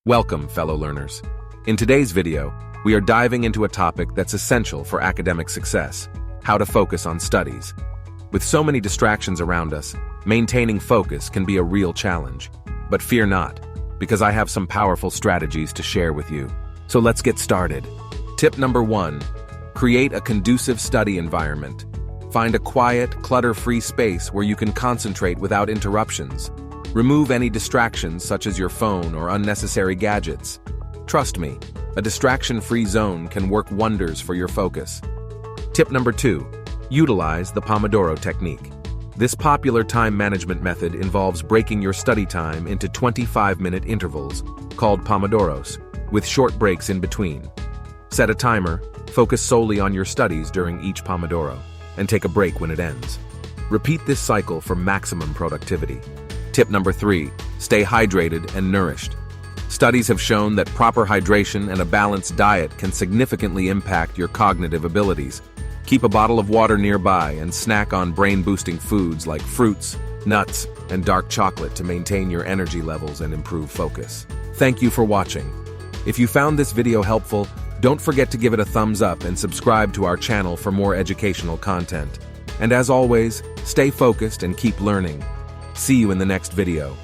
Welcome, fellow learners. In today's video, we are diving into a topic that's essential for academic success: how to focus on studies. With so many distractions around us, maintaining focus can be a real challenge. But fear not, because I have some powerful strategies to share with you. So let's get started. Tip number 1. Create a conducive study environment. Find a quiet, clutter-free space where you can concentrate without interruptions. Remove any distractions such as your phone or unnecessary gadgets. Trust me, a distraction-free zone can work wonders for your focus. Tip number 2. Utilize the Pomodoro technique. This popular time management method involves breaking your study time into 25-minute intervals, called Pomodoros, with short breaks in between. Set a timer, focus solely on your studies during each Pomodoro, and take a break when it ends. Repeat this cycle for maximum productivity. Tip number 3. Stay hydrated and nourished. Studies have shown that proper hydration and a balanced diet can significantly impact your cognitive abilities. Keep a bottle of water nearby and snack on brain-boosting foods like fruits, nuts, and dark chocolate to maintain your energy levels and improve focus. Thank you for watching. If you found this video helpful, don't forget to give it a thumbs up and subscribe to our channel for more educational content. And as always, stay focused and keep learning. See you in the next video.